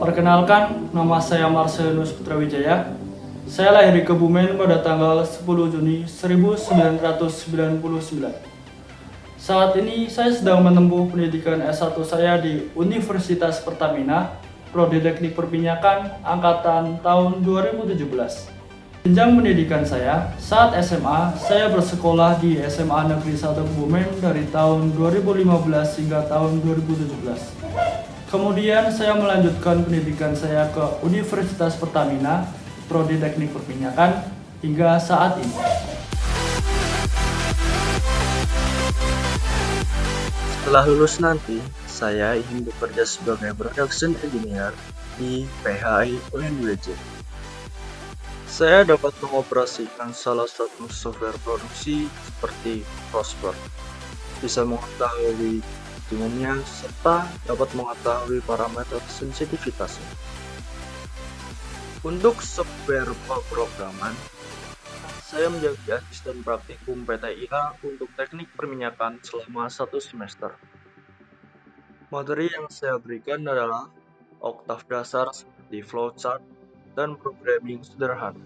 Perkenalkan, nama saya Marcelus Putrawijaya. Saya lahir di Kebumen pada tanggal 10 Juni 1999. Saat ini saya sedang menempuh pendidikan S1 saya di Universitas Pertamina, Prodi Teknik Perminyakan, angkatan tahun 2017. Jenjang pendidikan saya, saat SMA, saya bersekolah di SMA Negeri 1 Kebumen dari tahun 2015 hingga tahun 2017. Kemudian saya melanjutkan pendidikan saya ke Universitas Pertamina, Prodi Teknik Perminyakan, hingga saat ini. Setelah lulus nanti, saya ingin bekerja sebagai production engineer di PHI UNWJ. Saya dapat mengoperasikan salah satu software produksi seperti Prosper, bisa mengetahui hitungannya serta dapat mengetahui parameter sensitivitasnya. Untuk software pemrograman, saya menjadi asisten praktikum PTIA untuk teknik perminyakan selama 1 semester. Materi yang saya berikan adalah oktav dasar seperti flowchart dan programming sederhana.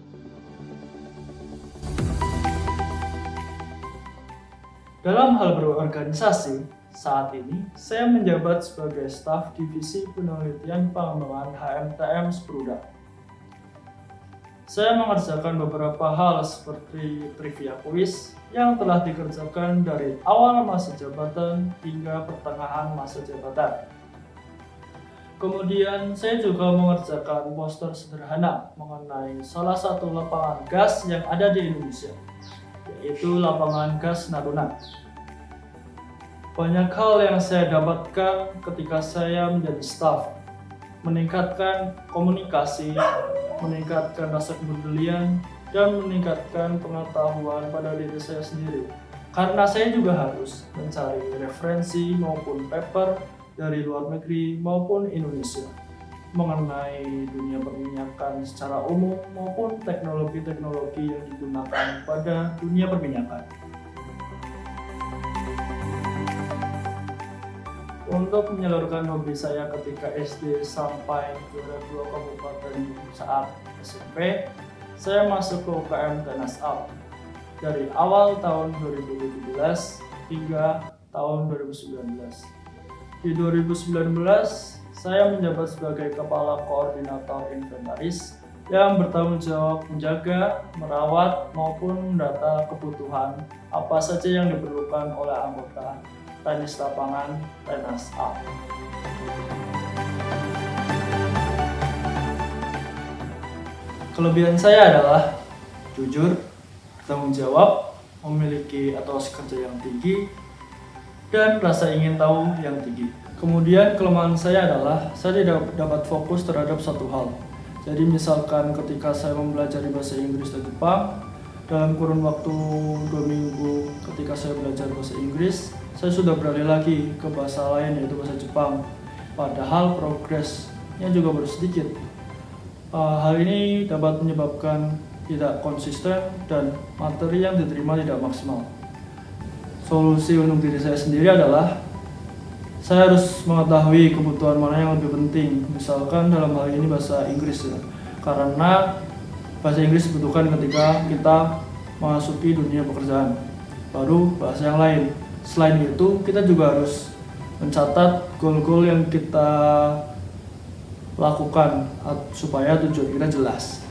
Dalam hal berorganisasi, saat ini saya menjabat sebagai staf Divisi Penelitian Pengembangan HMTM Spruda. Saya mengerjakan beberapa hal seperti trivia kuis yang telah dikerjakan dari awal masa jabatan hingga pertengahan masa jabatan. Kemudian saya juga mengerjakan poster sederhana mengenai salah satu lapangan gas yang ada di Indonesia, yaitu lapangan gas Natuna. Banyak hal yang saya dapatkan ketika saya menjadi staf, meningkatkan komunikasi, meningkatkan rasa kepedulian, dan meningkatkan pengetahuan pada diri saya sendiri. Karena saya juga harus mencari referensi maupun paper dari luar negeri maupun Indonesia mengenai dunia perminyakan secara umum maupun teknologi-teknologi yang digunakan pada dunia perminyakan. Untuk menyalurkan hobi saya ketika SD sampai juara 2 kabupaten saat SMP, saya masuk ke UKM Tenas Up dari awal tahun 2017 hingga tahun 2019. Di 2019, saya menjabat sebagai Kepala Koordinator Inventaris yang bertanggung jawab menjaga, merawat, maupun mendata kebutuhan apa saja yang diperlukan oleh anggota tenis lapangan Tenas Up. Kelebihan saya adalah jujur, bertanggung jawab, memiliki etos kerja yang tinggi, dan rasa ingin tahu yang tinggi. Kemudian kelemahan saya adalah saya tidak dapat fokus terhadap satu hal. Jadi misalkan ketika saya mempelajari bahasa Inggris dan Jepang, dalam kurun waktu 2 minggu ketika saya belajar bahasa Inggris, saya sudah beralih lagi ke bahasa lain yaitu bahasa Jepang. Padahal progresnya juga baru sedikit. Hal ini dapat menyebabkan tidak konsisten dan materi yang diterima tidak maksimal. Solusi untuk diri saya sendiri adalah saya harus mengetahui kebutuhan mana yang lebih penting. Misalkan dalam hal ini bahasa Inggris ya. Karena bahasa Inggris dibutuhkan ketika kita memasuki dunia pekerjaan. Baru bahasa yang lain. Selain itu, kita juga harus mencatat goal-goal yang kita lakukan supaya tujuan kita jelas.